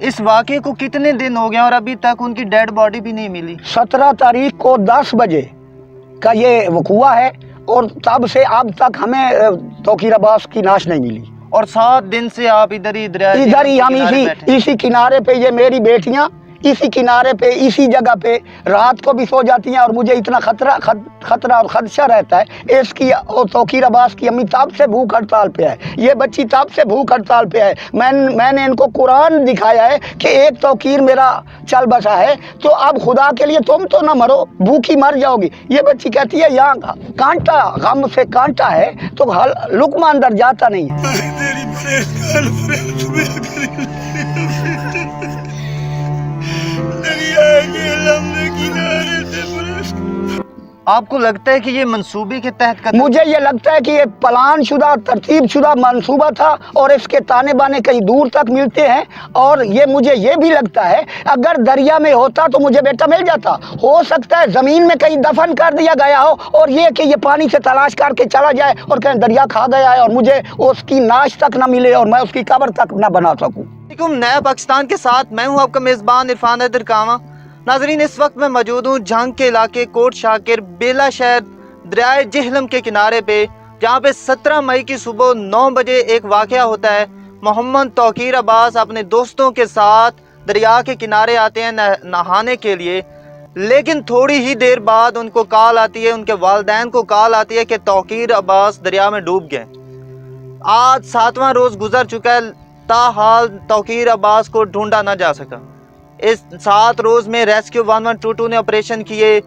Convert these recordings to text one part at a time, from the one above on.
इस वाक़े को कितने दिन हो गए और अभी तक उनकी डेड बॉडी भी नहीं मिली? 17 तारीख को 10 बजे का ये वक़ुआ है और तब से अब तक हमें तौकीर अब्बास की नाश नहीं मिली। और 7 दिन से आप इधर ही हम इसी किनारे पे, ये मेरी बेटियां इसी किनारे पे, इसी जगह पे रात को भी सो जाती हैं और मुझे इतना खतरा और खदशा रहता है। इसकी और तौकीर अब्बास की अम्मी तब से भूख हड़ताल पे है, ये बच्ची तब से भूख हड़ताल पे है। मैंने इनको कुरान दिखाया है कि एक तौकीर मेरा चल बसा है, तो अब खुदा के लिए तुम तो ना मरो, भूखी मर जाओगी। ये बच्ची कहती है यहाँ कांटा, गम से कांटा है तो लुकमा अंदर जाता नहीं आपको लगता है कि ये मंसूबे के तहत मुझे ये लगता है कि ये प्लान शुदा, तरतीब शुदा मंसूबा था और इसके ताने बाने कहीं दूर तक मिलते हैं। और ये मुझे ये भी लगता है अगर दरिया में होता तो मुझे बेटा मिल जाता। हो सकता है ज़मीन में कहीं दफन कर दिया गया हो और ये कि ये पानी से तलाश करके चला जाए और कहीं दरिया खा गया है और मुझे उसकी नाश तक ना मिले और मैं उसकी कब्र तक ना बना सकूँ। नया पाकिस्तान के साथ मैं हूं आपका मेज़बान इरफान हैदर कामा। नाजरीन, इस वक्त मैं मौजूद हूँ झंग के इलाके कोट शाकिर बेला शहर दरियाए जेहलम के किनारे पे, जहाँ पे 17 मई की सुबह 9 बजे एक वाक़या होता है। मोहम्मद तौकीर अब्बास अपने दोस्तों के साथ दरिया के किनारे आते हैं नहाने के लिए, लेकिन थोड़ी ही देर बाद उनको कॉल आती है, उनके वालिदैन को कॉल आती है कि तौकीर अब्बास दरिया में डूब गए। आज 7वां रोज़ गुजर चुका है, ताहाल तौकीर अब्बास को ढूंढा ना जा सका। इस 7 रोज़ में रेस्क्यू 1122 ने ऑपरेशन किए,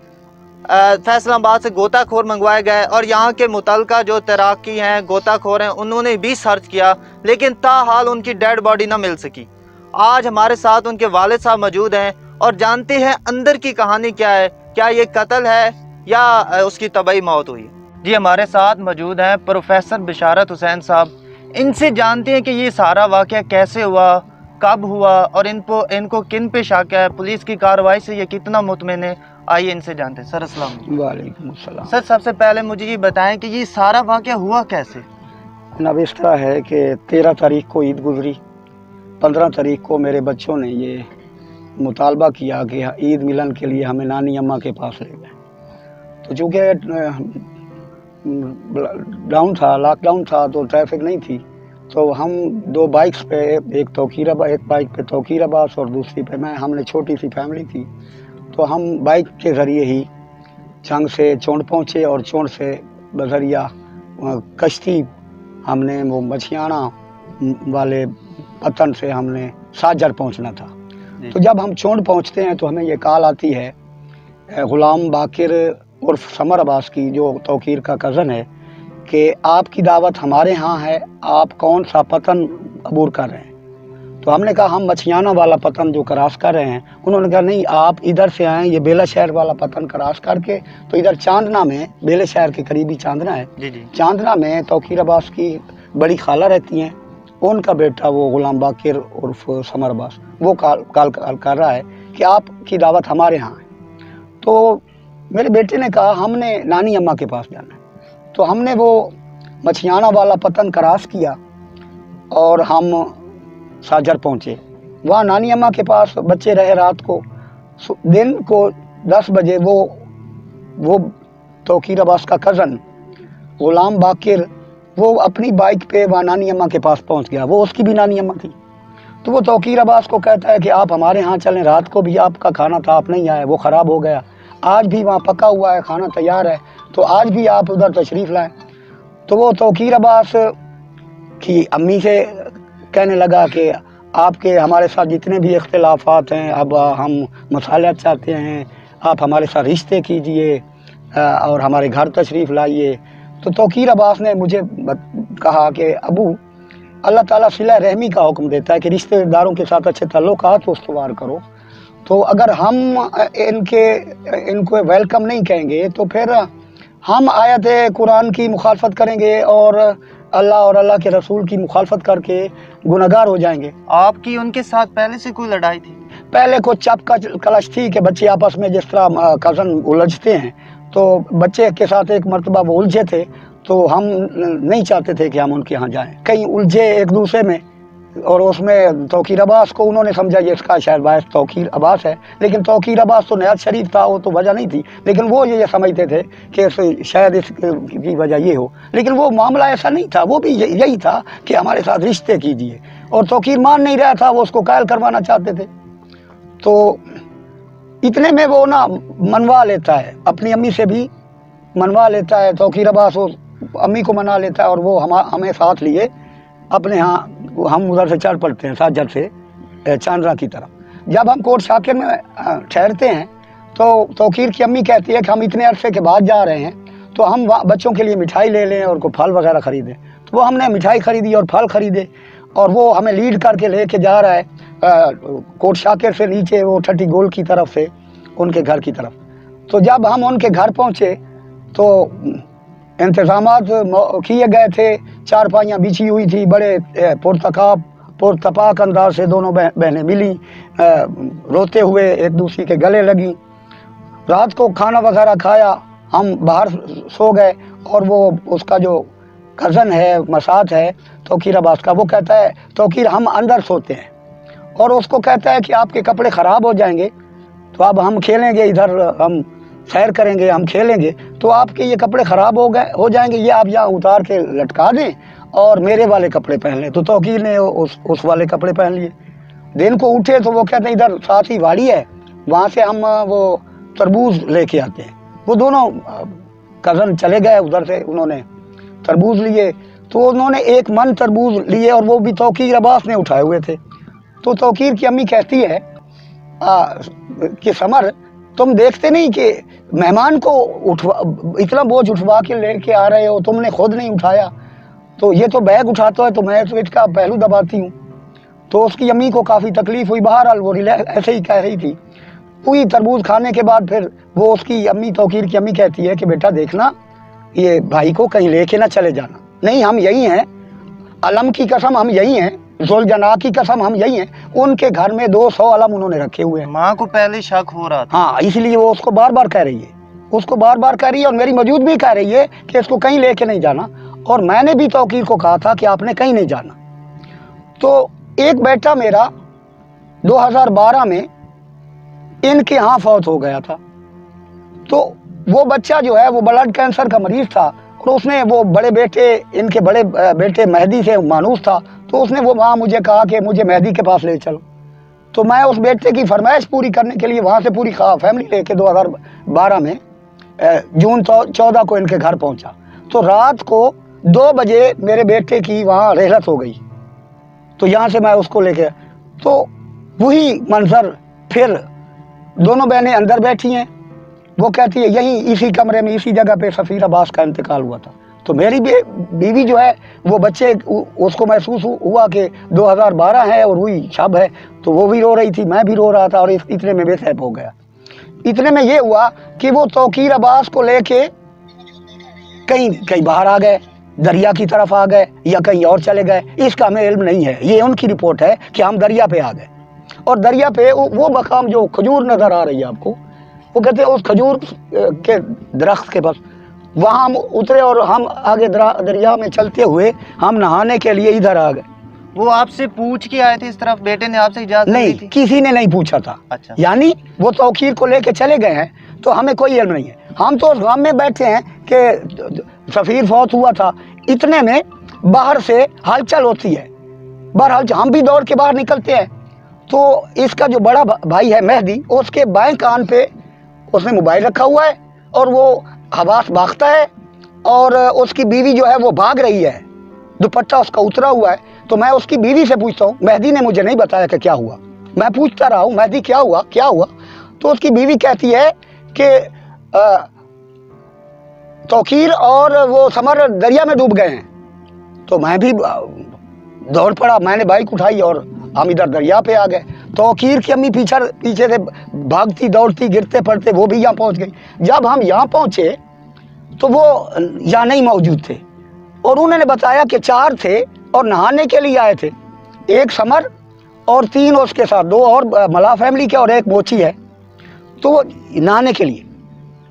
फैसलाबाद से गोताखोर मंगवाए गए और यहाँ के मुतलका जो तैराकी हैं, गोताखोर हैं, उन्होंने भी सर्च किया, लेकिन ताहाल उनकी डेड बॉडी ना मिल सकी। आज हमारे साथ उनके वालिद साहब मौजूद हैं और जानते हैं अंदर की कहानी क्या है, क्या ये कत्ल है या उसकी तबई मौत हुई। जी, हमारे साथ मौजूद हैं प्रोफेसर बिशारत हुसैन साहब। इनसे जानते हैं कि ये सारा वाक़या कैसे हुआ, कब हुआ और इनको किन पे शक है, पुलिस की कार्रवाई से ये कितना मुतमिन है। आइए इनसे जानते हैं। सर अस्सलाम वालेकुम अस्सलाम। सर, सबसे पहले मुझे ये बताएं कि ये सारा वाक़या हुआ कैसे? जनाब, इस तरह है कि 13 तारीख को ईद गुजरी, 15 तारीख को मेरे बच्चों ने ये मुतालबा किया कि ईद मिलन के लिए हमें नानी अम्मा के पास ले गए। तो चूँकि लॉकडाउन था तो ट्रैफिक नहीं थी, तो हम 2 बाइक्स पे, एक बाइक पे तौकीर अब्बास और दूसरी पे मैं, हमने छोटी सी फैमिली थी, तो हम बाइक के ज़रिए ही झंग से चोंड पहुँचे और चोंड से बजरिया कश्ती हमने वो मछियाना वाले पतन से हमने साजर पहुँचना था। तो जब हम चोंड पहुँचते हैं तो हमें ये कॉल आती है ग़ुलाम बाकिर उर्फ समर अब्बास की, जो तौकीर का कज़न है, कि आपकी दावत हमारे यहाँ है, आप कौन सा पतन अबूर कर रहे हैं। तो हमने कहा हम मछियाना वाला पतन जो क्रॉस कर रहे हैं। उन्होंने कहा नहीं, आप इधर से आएँ, ये बेला शहर वाला पतन क्रॉस करके तो इधर चांदना में, बेले शहर के करीबी चांदना है, चांदना में तौकीर अब्बास की बड़ी खाला रहती हैं, उनका बेटा वो ग़ुलाम बाकिर उर्फ समर अब्बास वो कॉल कर रहा है कि आपकी दावत हमारे यहाँ है। तो मेरे बेटे ने कहा हमने नानी अम्मा के पास जाना है। तो हमने वो मछियाना वाला पतन क्रॉस किया और हम साजर पहुँचे। वहाँ नानी अम्मा के पास बच्चे रहे रात को। दिन को 10 बजे वो तौकीर अब्बास का कज़न ग़ुलाम बाकिर वो अपनी बाइक पे वहाँ नानी अम्मा के पास पहुँच गया। वो उसकी भी नानी अम्मा थी। तो वो तौकीर अब्बास को कहता है कि आप हमारे यहाँ चलें, रात को भी आपका खाना था, आप नहीं आए, वो ख़राब हो गया, आज भी वहाँ पका हुआ है, खाना तैयार है, तो आज भी आप उधर तशरीफ़ लाएं। तो वो तौकीर अब्बास की अम्मी से कहने लगा कि आपके हमारे साथ जितने भी इख्तिलाफ़ात हैं, अब हम मसालत चाहते हैं, आप हमारे साथ रिश्ते कीजिए और हमारे घर तशरीफ़ लाइए। तो तौकीर अब्बास ने मुझे कहा कि अबू, अल्लाह ताला सिला रहमी का हुक्म देता है कि रिश्तेदारों के साथ अच्छे ताल्लुकात उस्तवार करो। तो अगर हम इनको वेलकम नहीं कहेंगे तो फिर हम आयत कुरान की मुखालफत करेंगे और अल्लाह के रसूल की मुखालफत करके गुनहगार हो जाएंगे। आपकी उनके साथ पहले से कोई लड़ाई थी? पहले कुछ चप कलश थी कि बच्चे आपस में जिस तरह कज़न उलझते हैं, तो बच्चे के साथ एक मरतबा वो उलझे थे, तो हम नहीं चाहते थे कि हम उनके यहाँ जाएं, कहीं उलझे एक दूसरे में और उसमें तौकीर अब्बास को उन्होंने समझा ये इसका शायद बायस तौकीर अब्बास है, लेकिन तौकीर अब्बास तो निहायत शरीफ था, वो तो वजह नहीं थी, लेकिन वो ये समझते थे कि शायद इसकी वजह ये हो, लेकिन वो मामला ऐसा नहीं था, वो भी यही था कि हमारे साथ रिश्ते कीजिए, और तौकीर मान नहीं रहा था, वो उसको कायल करवाना चाहते थे। तो इतने में वो ना मनवा लेता है, अपनी अम्मी से भी मनवा लेता है, तौकीर अब्बास वो अम्मी को मना लेता है, और वो हमें साथ लिए अपने यहाँ, हम उधर से चल पड़ते हैं साजर से चांदरा की तरफ। जब हम कोट शाकिर में ठहरते हैं तो तौकीर की अम्मी कहती है कि हम इतने अरसे के बाद जा रहे हैं, तो हम बच्चों के लिए मिठाई ले लें और को फल वगैरह ख़रीदें। तो वो हमने मिठाई ख़रीदी और फल ख़रीदे, और वो हमें लीड करके लेके जा रहा है कोट शाकिर से नीचे वो ठट्टी गोल की तरफ से उनके घर की तरफ। तो जब हम उनके घर पहुँचे तो इंतज़ामात किए गए थे, चारपाइयाँ बिछी हुई थी, बड़े पुरतपाक अंदाज से दोनों बहनें मिली, रोते हुए एक दूसरे के गले लगी। रात को खाना वगैरह खाया, हम बाहर सो गए, और वो उसका जो कज़न है, मसात है तौकीर अब्बास का, वो कहता है तौकीर हम अंदर सोते हैं, और उसको कहता है कि आपके कपड़े ख़राब हो जाएंगे, तो अब हम खेलेंगे इधर, हम सैर करेंगे, हम खेलेंगे, तो आपके ये कपड़े ख़राब हो जाएंगे, ये आप यहाँ उतार के लटका दें और मेरे वाले कपड़े पहन लें। तो तौकीर ने उस वाले कपड़े पहन लिए। दिन को उठे तो वो कहते हैं इधर साथ ही वाड़ी है, वहाँ से हम वो तरबूज लेके आते हैं। वो दोनों कज़न चले गए उधर से, उन्होंने तरबूज लिए, तो उन्होंने 1 मन तरबूज लिए, और वो भी तौकीर अब्बास ने उठाए हुए थे। तो तौकीर की अम्मी कहती है कि समर, तुम देखते नहीं कि मेहमान को इतना बोझ उठवा के लेके आ रहे हो, तुमने खुद नहीं उठाया, तो ये तो बैग उठाता है तो मैं तो इसका पहलू दबाती हूँ। तो उसकी अम्मी को काफ़ी तकलीफ़ हुई, बहरहाल वो ऐसे ही कह रही थी। पूरी तरबूज खाने के बाद फिर वो उसकी अम्मी, तौकीर की अम्मी कहती है कि बेटा देखना, ये भाई को कहीं लेके ना चले जाना। नहीं, हम यही हैं, अलम की कसम हम यही हैं, ज़ुलजना की कसम हम यही हैं। उनके घर में 200 अलम उन्होंने रखे हुए हैं। माँ को पहले शक हो रहा था। हाँ, इसलिए वो उसको बार बार कह रही है, उसको बार बार कह रही है, और मेरी मौजूद भी कह रही है कि इसको कहीं लेके नहीं जाना। और मैंने भी तौकीर को कहा था कि आपने कहीं नहीं जाना। तो एक बेटा मेरा 2012 में इनके यहाँ फौत हो गया था। तो वो बच्चा जो है वो ब्लड कैंसर का मरीज़ था, और उसने वो बड़े बेटे, इनके बड़े बेटे मेहदी से मानूस था, तो उसने वो वहाँ मुझे कहा कि मुझे मेहदी के पास ले चलो। तो मैं उस बेटे की फरमाइश पूरी करने के लिए वहाँ से पूरी फैमिली लेके 2012 में जून 14 को इनके घर पहुँचा। तो रात को 2 बजे मेरे बेटे की वहाँ रहलत हो गई। तो यहाँ से मैं उसको लेके, तो वही मंजर, फिर दोनों बहनें अंदर बैठी हैं। वो कहती है यहीं इसी कमरे में, इसी जगह पे सफ़ीर अब्बास का इंतकाल हुआ था। तो मेरी बीवी जो है वो बच्चे, उसको महसूस हुआ कि 2012 है और हुई शब है, तो वो भी रो रही थी, मैं भी रो रहा था, और इतने में बेसैब हो गया। इतने में ये हुआ कि वो तौकीर अब्बास को लेके कहीं बाहर आ गए, दरिया की तरफ आ गए या कहीं और चले गए, इसका हमें इल्म नहीं है। ये उनकी रिपोर्ट है कि हम दरिया पे आ गए, और दरिया पे वो मकाम जो खजूर नज़र आ रही है आपको, वो कहते हैं उस खजूर के दरख्त के पास, वहाँ हम उतरे, और हम आगे दरिया में चलते हुए हम नहाने के लिए इधर आ गए। वो आपसे पूछ के आए थे इस तरफ, बेटे ने आपसे इजाज़त नहीं, दी थी? किसी ने नहीं पूछा था। अच्छा। यानी वो तौकीर को लेके चले गए हैं, तो हमें कोई इल्म नहीं है। हम तो उस गाँव में बैठे हैं कि सफ़ीर फौत हुआ था। इतने में बाहर से हलचल होती है, बहरहाल हम भी दौड़ के बाहर निकलते हैं। तो इसका जो बड़ा भाई है मेहदी, उसके बाएं कान पे उसने मोबाइल रखा हुआ है, और वो हवास भागता है, और उसकी बीवी जो है वो भाग रही है, दुपट्टा उसका उतरा हुआ है। तो मैं उसकी बीवी से पूछता हूँ, मेहदी ने मुझे नहीं बताया कि क्या हुआ। मैं पूछता रहा हूँ, मेहदी क्या हुआ क्या हुआ? तो उसकी बीवी कहती है कि तौकीर और वो समर दरिया में डूब गए हैं। तो मैं भी दौड़ पड़ा, मैंने बाइक उठाई और हम इधर दरिया पे आ गए। तौकीर की अम्मी पीछे से भागती दौड़ती गिरते पड़ते वो भी यहाँ पहुँच गई। जब हम यहाँ पहुँचे तो वो यहाँ नहीं मौजूद थे, और उन्होंने बताया कि 4 थे और नहाने के लिए आए थे, 1 समर और 3 उसके साथ, 2 और मला फैमिली के और 1 मोची है। तो वो नहाने के लिए,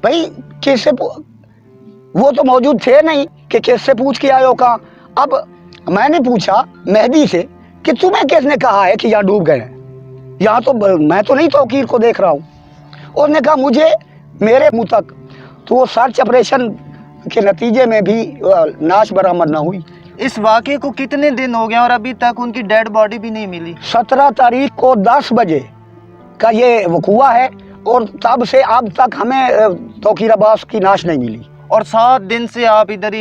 भाई किससे, वो तो मौजूद थे नहीं कि किससे पूछ के आए हो कहाँ। अब मैंने पूछा मेहदी से कि तुम्हें किसने कहा है कि यहाँ डूब गए हैं, यहाँ तो मैं तो नहीं तौकीर को देख रहा हूँ। उसने कहा मुझे मेरे मुँह तक तो वो सर्च ऑपरेशन के नतीजे में भी नाश बरामद ना हुई। इस वाक़े को कितने दिन हो गए और अभी तक उनकी डेड बॉडी भी नहीं मिली? 17 तारीख को 10 बजे का ये वक़ुआ है और तब से अब तक हमें तौकीर अब्बास की नाश नहीं मिली। और 7 दिन से आप इधर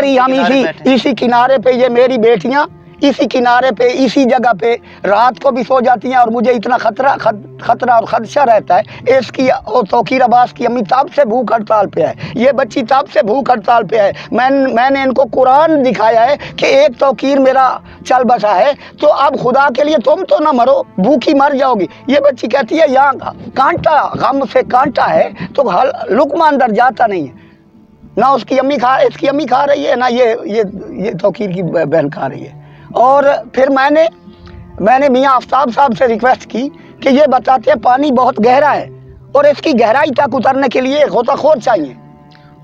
ही हम इसी किनारे पे, ये मेरी बेटियां इसी किनारे पे इसी जगह पे रात को भी सो जाती हैं और मुझे इतना खतरा और खदशा रहता है। इसकी और तौकीर अब्बास की अम्मी तब से भूख हड़ताल पे है, ये बच्ची तब से भूख हड़ताल पे है। मैंने इनको कुरान दिखाया है कि एक तौकीर मेरा चल बसा है, तो अब खुदा के लिए तुम तो ना मरो, भूखी मर जाओगी। ये बच्ची कहती है यहाँ कांटा, गम से कांटा है तो लुकमा अंदर जाता नहीं है, ना उसकी अम्मी इसकी अम्मी खा रही है, ना ये तौकीर की बहन खा रही है। और फिर मैंने मियाँ आफ्ताब साहब से रिक्वेस्ट की कि ये बताते हैं पानी बहुत गहरा है और इसकी गहराई तक उतरने के लिए गोताखोर चाहिए,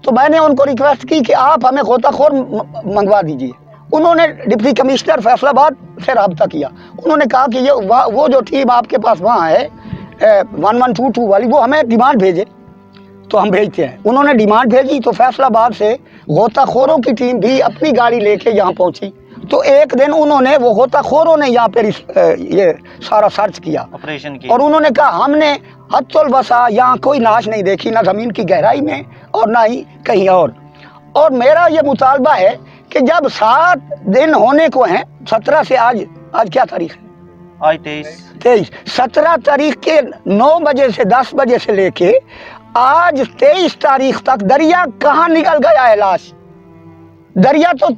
तो मैंने उनको रिक्वेस्ट की कि आप हमें गोताखोर मंगवा दीजिए। उन्होंने डिप्टी कमिश्नर फैसलाबाद से रब्ता किया, उन्होंने कहा कि ये वो जो टीम आपके पास वहाँ है 1122 वाली, वो हमें डिमांड भेजे तो हम भेजते हैं। उन्होंने डिमांड भेजी तो फैसलाबाद से गोताखोरों की टीम भी अपनी गाड़ी लेके यहाँ पहुँची। तो एक दिन उन्होंने वो गोताखोरों ने यहाँ पर ये सारा सर्च किया, ऑपरेशन किया, और उन्होंने कहा हमने हत्तुल बसा यहाँ कोई नाश नहीं देखी, ना ज़मीन की गहराई में और ना ही कहीं और मेरा ये मुतालबा है कि जब 7 दिन होने को हैं, 17 से आज क्या तारीख है? आज 23। 17 तारीख के 9 बजे से 10 बजे से लेके आज 23 तारीख तक दरिया कहाँ निकल गया है लाश? दरिया तो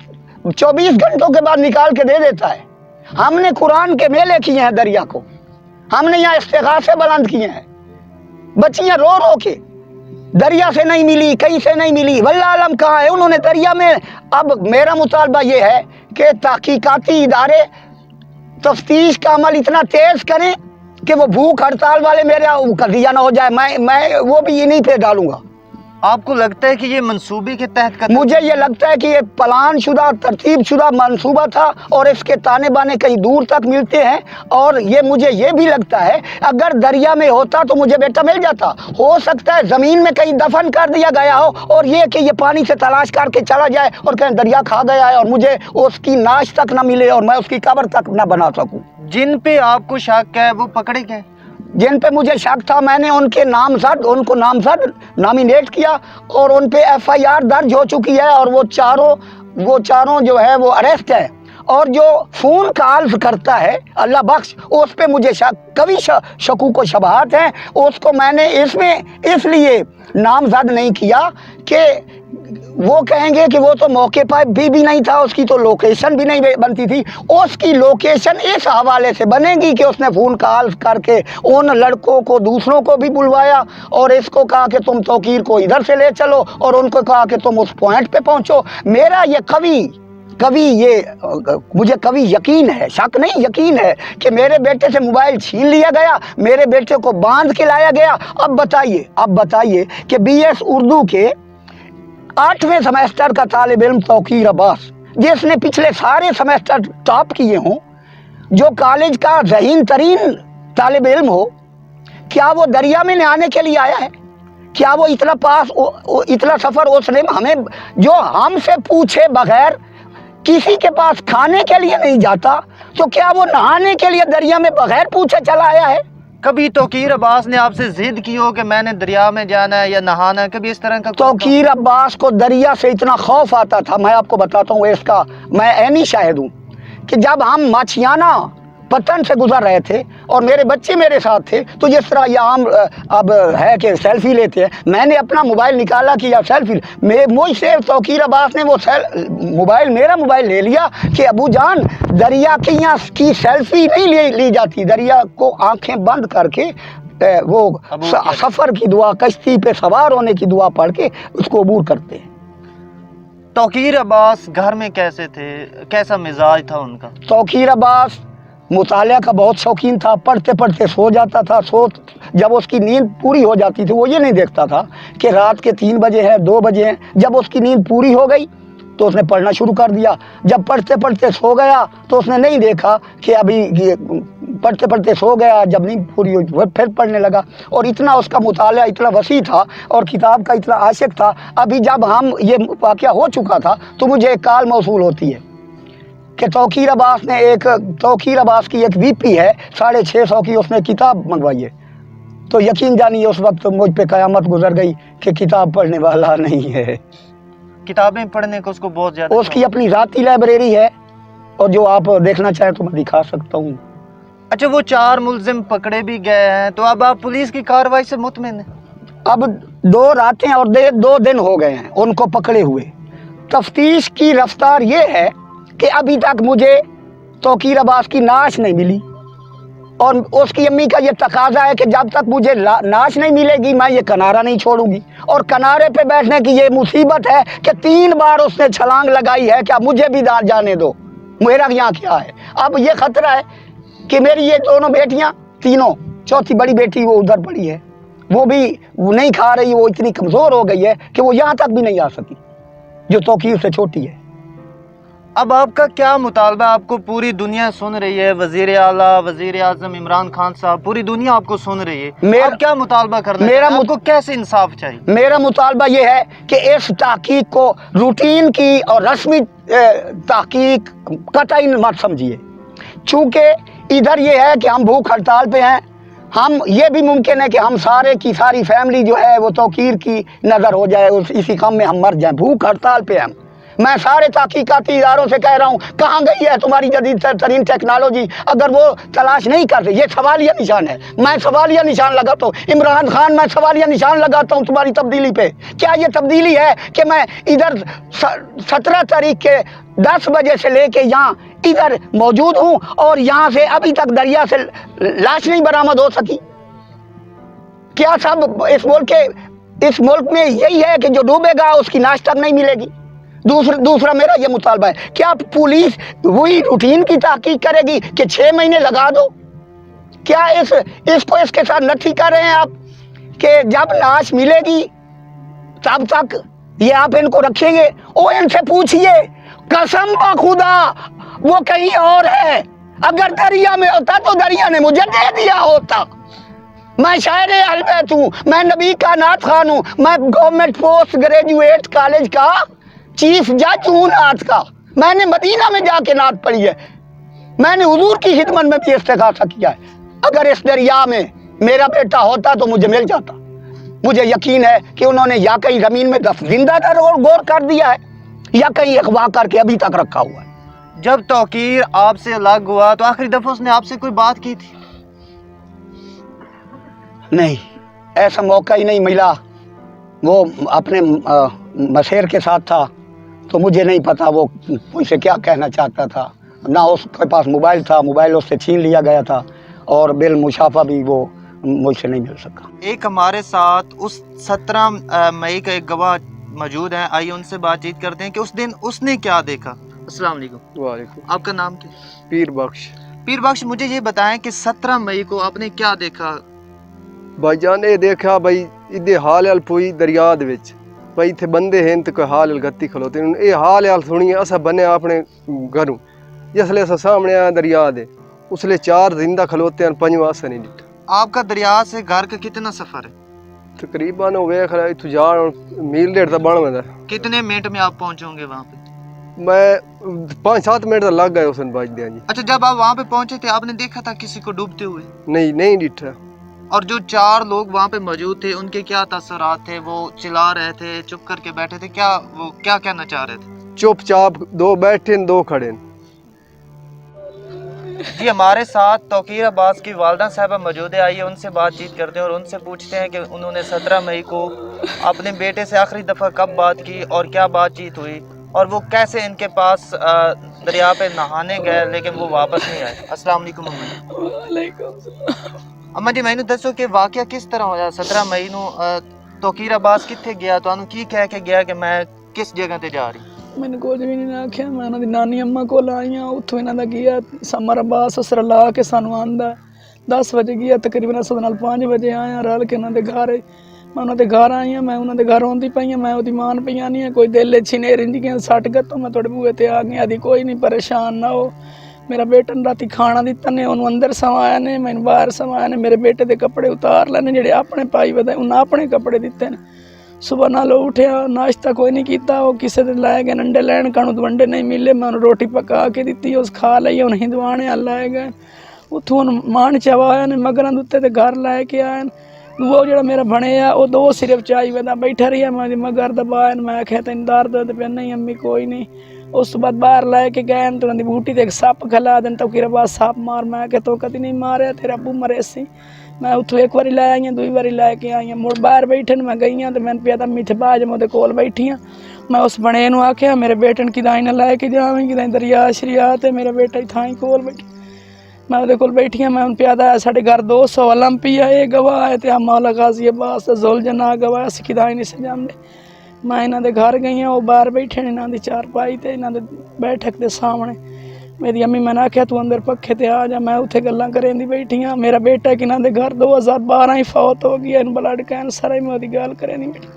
24 घंटों के बाद निकाल के दे देता है। हमने कुरान के मेले किए हैं दरिया को, हमने यहाँ इस्तिग़ासे बुलंद किए हैं, बच्चियां रो रो के दरिया से नहीं मिली, कहीं से नहीं मिली, वल्लाह आलम कहाँ है। उन्होंने दरिया में, अब मेरा मुतालबा ये है कि तहकीकाती इदारे तफ्तीश का अमल इतना तेज करें कि वो भूख हड़ताल वाले मेरे कदिया ना हो जाए। मैं वो भी इन्हीं पे डालूंगा। आपको लगता है कि ये मंसूबे के तहत मुझे ये लगता है कि ये प्लान शुदा, तरतीब शुदा मंसूबा था और इसके ताने बाने कहीं दूर तक मिलते हैं। और ये मुझे ये भी लगता है अगर दरिया में होता तो मुझे बेटा मिल जाता, हो सकता है ज़मीन में कहीं दफन कर दिया गया हो और ये कि ये पानी से तलाश करके चला जाए और कहीं दरिया खा गया है और मुझे उसकी नाश तक ना मिले और मैं उसकी कब्र तक ना बना सकूँ। जिन पे आपको शक है वो पकड़े गए? जिन पे मुझे शक था मैंने उनको नामजद नॉमिनेट किया और उन पे FIR दर्ज हो चुकी है और वो चारों जो है वो अरेस्ट है। और जो फ़ोन कॉल्स करता है अल्लाह बख्श, उस पे मुझे कभी शकूक व शबहात हैं, उसको मैंने इसलिए नामजद नहीं किया कि वो कहेंगे कि वो तो मौके पर भी नहीं था, उसकी तो लोकेशन भी नहीं बनती थी। उसकी लोकेशन इस हवाले से बनेगी कि उसने फ़ोन कॉल करके उन लड़कों को, दूसरों को भी बुलवाया और इसको कहा कि तुम तौकीर को इधर से ले चलो और उनको कहा कि तुम उस पॉइंट पे पहुंचो। मेरा ये मुझे कभी यकीन है, शक नहीं यकीन है कि मेरे बेटे से मोबाइल छीन लिया गया, मेरे बेटे को बांध के लाया गया। अब बताइए कि BS उर्दू के 8वें सेमेस्टर का तालिब इल्म तौकीर अब्बास, जिसने पिछले सारे सेमेस्टर टॉप किए हों, जो कॉलेज का ज़हीन तरीन तालिब इल्म हो, क्या वो दरिया में नहाने के लिए आया है? क्या वो इतना सफ़र उसने हमें, जो हमसे पूछे बगैर किसी के पास खाने के लिए नहीं जाता, तो क्या वो नहाने के लिए दरिया में बगैर पूछे चला आया है? कभी तौकीर अब्बास ने आपसे जिद की हो कि मैंने दरिया में जाना है या नहाना है, कभी इस तरह का? तौकीर अब्बास को दरिया से इतना खौफ आता था, मैं आपको बताता हूँ इसका, मैं ऐनी शाहिद हूँ कि जब हम माछियाना पतन से गुजर रहे थे और मेरे बच्चे मेरे साथ थे, तो जिस तरह ये आम अब है कि सेल्फी लेते हैं, मैंने अपना मोबाइल निकाला कि या सेल्फी, मुझसे तौकीर अब्बास ने वो मेरा मोबाइल ले लिया कि अबू जान दरिया की सेल्फी नहीं ली जाती, दरिया को आंखें बंद करके वो सफ़र की दुआ, कश्ती पे सवार होने की दुआ पढ़ के उसको अबूर करते हैं। तौकीर अब्बास घर में कैसे थे, कैसा मिजाज था उनका? तौकीर अब्बास मुतालिया का बहुत शौकीन था, पढ़ते पढ़ते सो जाता था। जब उसकी नींद पूरी हो जाती थी, वो ये नहीं देखता था कि रात के 3 बजे हैं 2 बजे हैं। जब उसकी नींद पूरी हो गई तो उसने पढ़ना शुरू कर दिया। जब पढ़ते पढ़ते सो गया तो उसने नहीं देखा कि अभी ये पढ़ते पढ़ते सो गया, जब नहीं पूरी हुई वो फिर पढ़ने लगा। और इतना उसका मुताला इतना वसी था और किताब का इतना आशिक था। अभी जब हम ये वाक़या हो चुका था तो मुझे एक कॉल मौसूल होती है कि तौकीर अब्बास की एक वीपी है 650 की, उसने किताब मंगवाई है। तो यकीन जानिए उस वक्त मुझ पे क़यामत गुजर गई कि किताब पढ़ने वाला नहीं है। किताबें पढ़ने को उसको बहुत ज़्यादा उसकी अपनी ज़ाती लाइब्रेरी है और जो आप देखना चाहें तो मैं दिखा सकता हूँ। अच्छा, वो 4 मुलजिम पकड़े भी गए हैं, तो अब आप पुलिस की कार्रवाई से मुतमिन हैं? अब 2 रातें और 2 दिन हो गए हैं उनको पकड़े हुए। तफ्तीश की रफ्तार ये है कि अभी तक मुझे तौकीर अब्बास की नाश नहीं मिली और उसकी अम्मी का ये तकाजा है कि जब तक मुझे नाश नहीं मिलेगी मैं ये किनारा नहीं छोड़ूंगी। और किनारे पे बैठने की ये मुसीबत है कि 3 बार उसने छलांग लगाई है कि अब मुझे भी जाने दो, मेरा यहाँ क्या है। अब ये खतरा है कि मेरी ये दोनों बेटियाँ तीनों, चौथी बड़ी बेटी वो उधर पड़ी है, वो नहीं खा रही, वो इतनी कमज़ोर हो गई है कि वो यहाँ तक भी नहीं आ सकी, जो तौकीर से छोटी है। अब आपका क्या मुतालबा? आपको पूरी दुनिया सुन रही है, वज़ीर आला वज़ीर आज़म इमरान खान साहब, पूरी दुनिया आपको सुन रही है। आप क्या मुतालबा करना चाहते हैं? आपको कैसे इंसाफ चाहिए? मेरा मुतालबा ये है कि इस तहकीक को रूटीन की और रस्मी तहकीक कतई मत समझिए। चूँकि इधर ये है कि हम भूख हड़ताल पे हैं, हम ये भी मुमकिन है कि हम सारे की सारी फैमिली जो है वो तौकीर की नज़र हो जाए, इसी काम में हम मर जाएं। भूख हड़ताल पे हम, मैं सारे तहकीकाती इदारों से कह रहा हूँ, कहाँ गई है तुम्हारी जदीद तरीन टेक्नोलॉजी? अगर वो तलाश नहीं करते, ये सवालिया निशान है। मैं सवालिया निशान लगाता हूँ, इमरान खान मैं सवालिया निशान लगाता हूँ तुम्हारी तब्दीली पे। क्या ये तब्दीली है कि मैं इधर 17 तारीख के 10 बजे से लेके यहाँ इधर मौजूद हूँ और यहाँ से अभी तक दरिया से लाश नहीं बरामद हो सकी? क्या सब इस मुल्क में यही है कि जो डूबेगा उसकी लाश तक नहीं मिलेगी? दूसरा मेरा ये मुतालबा है, क्या पुलिस वही रूटीन की तहकीक करेगी कि 6 महीने लगा दो? क्या इसको इसके साथ नथी कर रहे हैं आप कि जब लाश मिलेगी तब तक ये आप इनको रखेंगे? ओ इनसे पूछिए, कसम बा खुदा वो कहीं और है। अगर दरिया में होता तो दरिया ने मुझे दे दिया होता। मैं शायर अहलबैत हूँ, मैं नबी का नात खान हूँ, मैं गवर्नमेंट पोस्ट ग्रेजुएट कॉलेज का चीफ जज हूँ नात का। मैंने मदीना में जाके नात पढ़ी है, मैंने हुजूर की खिदमत में भी इस्तिगासा किया है। अगर इस दरिया में मेरा बेटा होता तो मुझे मिल जाता। मुझे यकीन है कि उन्होंने या कहीं ज़मीन में जिंदा गौर कर दिया है या कहीं अगवा करके अभी तक रखा हुआ है। जब तौकीर आपसे अलग हुआ तो आखिरी दफ़ा उसने आपसे कोई बात की थी? नहीं, ऐसा मौका ही नहीं मिला। वो अपने मशेर के साथ था तो मुझे नहीं पता वो मुझसे क्या कहना चाहता था। ना उसके पास मोबाइल था, मोबाइल उससे छीन लिया गया था और बिल मुशाफा भी वो मुझसे नहीं मिल सका। एक हमारे साथ उस 17 मई का एक गवाह मौजूद है, आइए उनसे बातचीत करते हैं कि उस दिन उसने क्या देखा। अस्सलाम वालेकुम। वालेकुम। आपका नाम क्या? पीर बख्श। पीर बख्श, मुझे ये बताएं कि 17 मई को आपने क्या देखा? भाईजान ये देखा भाई इदे हाल हाल पोई दरिया दे विच भाई इत्थे बंदे हैं तो कोई हाल हाल गत्ती खलोते ये हाल हाल सुनिए असा बने अपने घरों जिसले असा सामने आया दरिया दे उसले 4 जिंदा खलोते हैं, 5वां असा नहीं दिखा। आपका दरिया से घर का कितना सफर है? तकरीबन हो गया खरा इथु जान मील डेढ़ तक बन में। कितने मिनट में आप पहुंचोगे वहाँ पे? मैं 5-7 मिनट तक लग गए उस बाज दिया जी। अच्छा, जब आप वहाँ पे पहुंचे थे आपने देखा था किसी को डूबते हुए? नहीं दिखा। और जो 4 लोग वहाँ पे मौजूद थे उनके क्या तसरात थे? वो चिल्ला रहे थे, चुप करके बैठे थे, वो क्या कहना चाह रहे थे? चुपचाप 2 बैठे 2 खड़े। जी, हमारे साथ तौकीर अब्बास की वालदा साहबा मौजूद है, आइए उनसे बातचीत करते हैं और उनसे पूछते हैं कि उन्होंने 17 मई को अपने बेटे से आखिरी दफ़ा कब बात की और क्या बातचीत हुई और वो कैसे इनके पास दरिया पे नहाने गए लेकिन वो वापस नहीं आए। अस्सलाम वालेकुम अम्मा जी, मैनू दसो कि वाकया किस तरह होया? 17 मई नू तौकीर अब्बास कित्थे गया, तुहानू की कह के गया कि मैं किस जगह ते जा रही? मैंने कुछ भी नहीं आख्या, मैं उन्होंने नानी अम्मा को आईया, उत्थों इन्हों का गया समर अब्बास असर ला के सानू आंदा 10 बजे गया, तकरीबन अस 5 बजे आया, रल के इन्होंने घर ਮੈਂ ਉਹਨਾਂ ਦੇ ਘਰ ਆਈ ਹਾਂ, ਮੈਂ ਉਹਨਾਂ ਦੇ ਘਰ ਆਉਂਦੀ ਪਈ ਹਾਂ, ਮੈਂ ਉਹਦੀ ਮਾਨ ਪਈਆਂ ਨਹੀਂ ਹੈ, ਕੋਈ ਦਿਲ ਅੱਛੀ ਨਹੀਂ ਰਹਿੰਦੀ ਕਿ ਸੱਟ ਗਾ ਤੋਂ ਮੈਂ ਤੁਹਾਡੇ ਬੂਹੇ ਤੇ ਆ ਗਈ। ਆਦੀ ਕੋਈ ਨਹੀਂ ਪਰੇਸ਼ਾਨ ਨਾ ਹੋ। ਮੇਰਾ ਬੇਟਾ ਨੂੰ ਰਾਤੀ ਖਾਣਾ ਦਿੱਤਾ ਨੇ, ਉਹਨੂੰ ਅੰਦਰ ਸਵਾਇਆ ਨੇ, ਮੈਨੂੰ ਬਾਹਰ ਸਵਾਇਆ ਨੇ। ਮੇਰੇ ਬੇਟੇ ਦੇ ਕੱਪੜੇ ਉਤਾਰ ਲੈਣੇ ਜਿਹੜੇ ਆਪਣੇ ਪਾਈ ਵਧਾਏ, ਉਹਨਾਂ ਆਪਣੇ ਕੱਪੜੇ ਦਿੱਤੇ ਨੇ। ਸੁਬਹ ਨਾਲ ਉੱਠਿਆ, ਨਾਸ਼ਤਾ ਕੋਈ ਨਹੀਂ ਕੀਤਾ, ਉਹ ਕਿਸੇ ਦੇ ਲੈ ਗਏ ਅੰਡੇ ਲੈਣ, ਕਾਣੂ ਵੰਡੇ ਨਹੀਂ ਮਿਲੇ, ਮੈਂ ਉਹਨੂੰ ਰੋਟੀ ਪਕਾ ਕੇ ਦਿੱਤੀ, ਉਸ ਖਾ ਲਈ। ਹੁਣ ਹਿੰਦਵਾਣੇ ਲੈ ਗਏ, ਉੱਥੋਂ ਉਹਨੂੰ ਮਾਣ ਚਵਾਇਆ ਨੇ, ਮਗਰਾਂ ਦੇ ਉੱਤੇ ਤੇ ਘਰ ਲੈ ਕੇ ਆਏ। ਉਹ ਜਿਹੜਾ ਮੇਰਾ ਬਣਿਆ ਉਹ 2 ਸਿਰਫ ਚਾਈ ਵੇਦਾ ਬੈਠਾ ਰਿਹਾ, ਮੈਂ ਉਹਦੀ ਮਗਰ ਦਬਾਇਆ। ਮੈਂ ਆਖਿਆ ਤੈਨੂੰ ਦਰਦ ਪਿਆ? ਨਹੀਂ ਅੰਮੀ ਕੋਈ ਨਹੀਂ। ਉਸ ਤੋਂ ਬਾਅਦ ਬਾਹਰ ਲੈ ਕੇ ਗਏ ਤੇ ਉਹਨਾਂ ਦੀ ਬੂਟੀ ਤੇ ਇੱਕ ਸੱਪ ਖਿਲਾ ਦੇਣ, ਤਾਂ ਕਿ ਬਾਅਦ ਸੱਪ ਮਾਰ। ਮੈਂ ਕਿਹਾ ਤੂੰ ਕਦੀ ਨਹੀਂ ਮਾਰਿਆ, ਤੇਰਾ ਅੱਬੂ ਮਰੇ ਸੀ। ਮੈਂ ਉੱਥੋਂ 1 ਵਾਰੀ ਲੈ ਆਈ ਹਾਂ, 2 ਵਾਰੀ ਲੈ ਕੇ ਆਈ ਹਾਂ। ਮੁੜ ਬਾਹਰ ਬੈਠੇ ਨੂੰ ਮੈਂ ਗਈ ਹਾਂ ਤੇ ਮੈਨੂੰ ਪਿਆ ਤਾਂ ਮਿੱਥੇ ਬਾਜ ਮੈਂ ਉਹਦੇ ਕੋਲ ਬੈਠੀ ਹਾਂ। ਮੈਂ ਉਸ ਬਣੇ ਨੂੰ ਆਖਿਆ ਮੇਰੇ ਬੇਟੇ ਨੂੰ ਕਿਦਾਂ ਨਾ ਲੈ ਕੇ ਜਾਵੇਂ, ਕਿਦਾਂ ਦਰਿਆ ਸ਼ਰੀਆ, ਤੇ ਮੇਰਾ ਬੇਟਾ ਹੀ ਥਾਂ ਹੀ ਕੋਲ ਬੈਠੀ। ਮੈਂ ਉਹਦੇ ਕੋਲ ਬੈਠੀ ਹਾਂ, ਮੈਂ ਉਹਨੂੰ ਪਿਆਦਾ ਸਾਡੇ ਘਰ 200 ਓਲੰਪੀਆ ਇਹ ਗਵਾਹ ਹੈ ਤੇ ਮਾਲਾ ਗਾਜ਼ੀ ਅਬਾਸ ਜ਼ੁਲਜਨਾ ਗਵਾਹ, ਅਸੀਂ ਕਿਦਾਂ ਨਹੀਂ ਸਜਾਉਂਦੇ। ਮੈਂ ਇਹਨਾਂ ਦੇ ਘਰ ਗਈ ਹਾਂ, ਉਹ ਬਾਹਰ ਬੈਠੇ ਨੇ ਇਹਨਾਂ ਦੀ ਚਾਰਪਾਈ ਤੇ, ਇਹਨਾਂ ਦੇ ਬੈਠਕ ਦੇ ਸਾਹਮਣੇ। ਮੇਰੀ ਅੰਮੀ ਮੈਂ ਆਖਿਆ ਤੂੰ ਅੰਦਰ ਪੱਖੇ ਤੇ ਆ ਜਾ, ਮੈਂ ਉੱਥੇ ਗੱਲਾਂ ਕਰਨ ਦੀ ਬੈਠੀ ਹਾਂ। ਮੇਰਾ ਬੇਟਾ ਕਿ ਇਹਨਾਂ ਦੇ ਘਰ 2012 ਹੀ ਫੌਤ ਹੋ ਗਿਆ, ਇਹਨੂੰ ਬਲੱਡ ਕੈਂਸਰ ਹੈ। ਮੈਂ ਉਹਦੀ ਗੱਲ ਕਰਨ ਦੀ ਬੈਠੀ।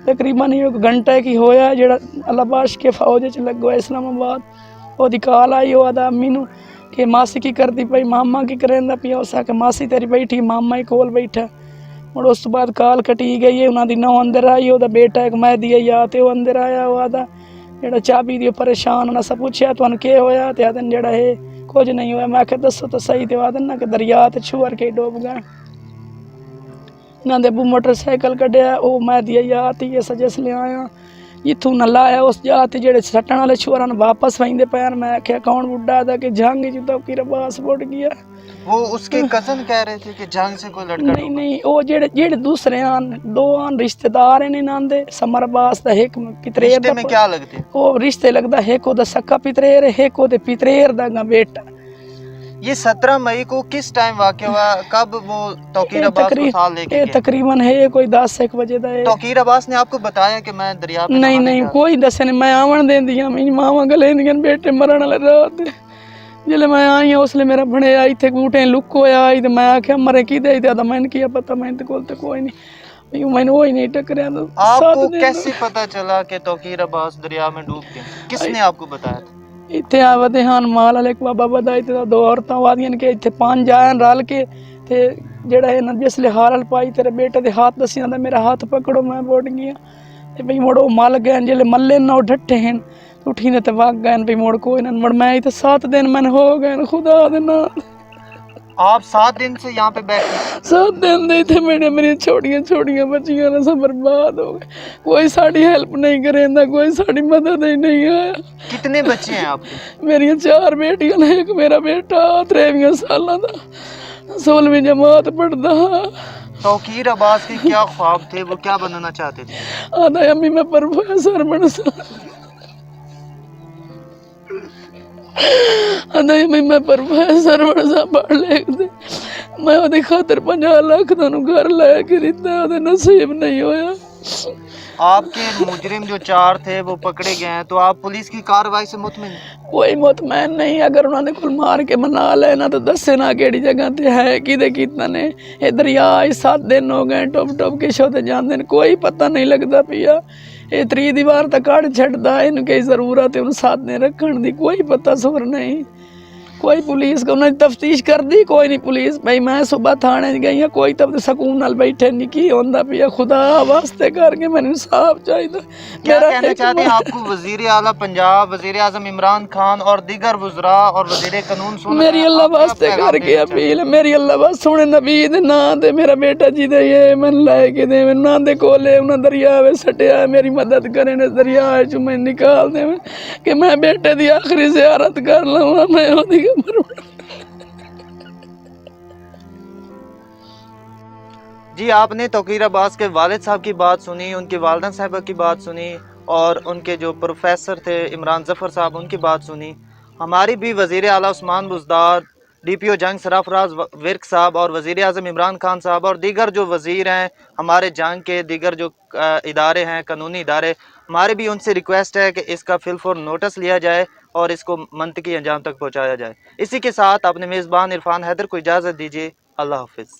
ਤਕਰੀਬਨ 1 ਘੰਟਾ ਕੀ ਹੋਇਆ ਜਿਹੜਾ ਅੱਲਾ ਬਾਸ਼ ਕੇ ਫੌਜ 'ਚ ਲੱਗੋ ਇਸਲਾਮਾਬਾਦ। ਉਹਦੀ ਕਾਲ ਆਈ, ਉਹ ਆਦਾ ਅੰਮੀ ਨੂੰ ਕਿ ਮਾਸੀ ਕੀ ਕਰਦੀ ਪਈ, ਮਾਮਾ ਕੀ ਕਰਦਾ ਪਿਆ। ਉਸ ਆਖਿਆ ਮਾਸੀ ਤੇਰੀ ਬੈਠੀ, ਮਾਮਾ ਹੀ ਕੋਲ ਬੈਠਾ। ਮੁੜ ਉਸ ਤੋਂ ਬਾਅਦ ਕਾਲ ਕੱਟੀ ਗਈ ਹੈ, ਉਹਨਾਂ ਦੀ ਨੌਂ ਅੰਦਰ ਆਈ, ਉਹਦਾ ਬੇਟਾ ਇੱਕ ਮਹਿਦੀ ਆ ਤੇ ਉਹ ਅੰਦਰ ਆਇਆ। ਉਹ ਆਦਾ ਜਿਹੜਾ ਚਾਬੀ ਦੀ ਪਰੇਸ਼ਾਨ, ਉਹਨਾਂ ਸਭ ਪੁੱਛਿਆ ਤੁਹਾਨੂੰ ਕੀ ਹੋਇਆ, ਤੇ ਆਦਨ ਜਿਹੜਾ ਇਹ ਕੁਝ ਨਹੀਂ ਹੋਇਆ। ਮੈਂ ਆਖਿਆ ਦੱਸੋ ਤਾਂ ਸਹੀ, ਤੇ ਆਦਨ ਨਾ ਕਿ ਦਰਿਆ ਤੇ ਛੁਅਰ ਕੇ ਡੁੱਬ ਗਏ। ਇਹਨਾਂ ਦੇ ਅੱਬੂ ਮੋਟਰਸਾਈਕਲ ਕੱਢਿਆ, ਉਹ ਮਹਿਦੀ ਆ ਤੀ ਸਜਸ ਲਿਆਇਆ ਇੱਥੋਂ ਨਾ ਲਾਇਆ ਉਸ ਜਾ ਤੇ ਜਿਹੜੇ ਸੱਟਣ ਵਾਲੇ ਛੁਅਰਾਂ ਨੂੰ ਵਾਪਸ ਵਹਿੰਦੇ ਪੈਣ। ਮੈਂ ਆਖਿਆ ਕੌਣ ਬੁੱਢਾ ਦਾ ਕਿ ਜੰਗ ਚ ਤਾਂ ਕੀ ਰਬਾਸ ਬੁੱਢ ਗਿਆ। वो उसके कजन कह रहे थे कि जंग से कोई लड़का नहीं नहीं, वो ਜਿਹੜੇ दूसरे आन 2 आन रिश्तेदार ने नाम दे समर अब्बास दा एक पितरेर रिश्ते दा में क्या लगते? वो रिश्ते लगदा है को दा सक्का पितरेर है को दे पितरेर दा गा बेटा। ये 17 मई को किस टाइम वाक़या हुआ? कब वो तौकीर अब्बास को साथ लेके ये गए? तकरीबन है कोई 10-1 बजे दा है। तौकीर अब्बास ने आपको बताया कि मैं दरिया पे नहीं नहाने नहीं, जा कोई दसे नहीं। मैं आवन देंदियां मेरी मावां गलेंदियां बेटे मरण वाले रात जिसले मैं आई हाँ उसले मेरा बने आई थे बूटे लुक होया आई तो मैं आख्या मरे की दे तो मैंने किया पता, मैंने कोल तो कोई नहीं, मैंने वही नहीं टकरिया। तो आपको कैसे पता चला कि तौकीर अब्बास दरिया में डूब गए? किसने आपको बताया था? इतने आवते हान माल वाले बाबा बताई तो 2 औरतां वादियां के इतने 5 जाए रल के ते जेड़ा है ना जिसले हारल पाई तेरे बेटे दे हाथ दसी जांदा मेरा हाथ पकड़ो मैं बोट गया ते भई मोड़ो मल गए जिसले मल्ले ना डट्ठे हैं उठी ने ते भाग गए भई मोड़ कोई ना मुड़ मैं तो 7 दिन मैंने हो गए खुदा दे नाल। आप 7 दिन से यहाँ पे बैठे? 7 दिन दे थे मेरी छोटियां बच्चियां ना सब बर्बाद हो गए। कोई साड़ी हेल्प नहीं करेंदा, कोई साड़ी मदद ही नहीं आया। कितने बच्चे हैं आपके? मेरियां 4 बेटियां ने, एक मेरा बेटा 23 साल दा 16वीं जमात पढ़दा। तौकीर अब्बास के क्या ख्वाब थे, वो क्या बनना चाहते थे? आदा अम्मी मैं प्रोफेसर बन सा, आदा अम्मी मैं प्रोफेसर बन सा पढ़ लिख दे। मैं ਉਹਦੇ ਖਾਤਰ 50 ਲੱਖ ਤੁਹਾਨੂੰ ਘਰ ਲੈ ਕੇ ਦਿੱਤਾ, ਉਹਦੇ ਨਸੀਬ नहीं होया। आपके मुजरिम जो 4 थे वो पकड़े गए हैं, तो आप पुलिस की कार्रवाई से मुतमिन? कोई मुतमैन नहीं। अगर उन्होंने कुल मार के मना लेना तो दसे ना केड़ी जगह ते है किदे कीता ने। ये दरिया 7 दिन हो गए टुप के छोते जांदे ने, कोई पता नहीं लगता पिया। ये 3 दीवार तक कड़ छड़दा, इन्हू कई जरूरत है उन 7 दिन रखण दी, कोई पता सुर नहीं। कोई पुलिस को उन्होंने तफ्तीश कर दी, कोई नहीं पुलिस। भाई मैं सुबह थाने गई हाँ, कोई तब सकून नाल बैठे नहीं की होंदा पिया। खुदा वास्ते करके मैंने इंसाफ चाहिए। क्या कहना चाहते हैं? आपको वजीर आला पंजाब, वजीर आजम इमरान खान और दीगर वज़रा और वजीर कानून सुन मेरी अल्लाह वास्ते करके अपील है, मेरी अल्लाह वास्ते सोने नबी दे ना दे मेरा बेटा जी दे ये मैं लेके दे ना दे कोले उन्हें दरिया में सटिया, मेरी मदद करें ने दरिया चो मैं निकाल दे कि मैं बेटे दी आखिरी ज़ियारत कर लवां। मैं ओदी जी, आपने तौकीर अब्बास के वालिद साहब की बात सुनी, उनकी वालदा साहबा की बात सुनी और उनके जो प्रोफेसर थे इमरान ज़फ़र साहब उनकी बात सुनी। हमारी भी वज़ीर आला उस्मान बुज़दार, DPO जंग सरफराज विर्क साहब और वज़ीर आज़म इमरान खान साहब और दीगर जो वज़ीर हैं हमारे जंग के, दीगर जो इदारे हैं कानूनी इदारे, हमारी भी उनसे रिक्वेस्ट है कि इसका फिलफौर नोटिस लिया जाए और इसको मंतकी अंजाम तक पहुँचाया जाए। इसी के साथ अपने मेज़बान इरफान हैदर को इजाज़त दीजिए। अल्लाह हाफ़िज़।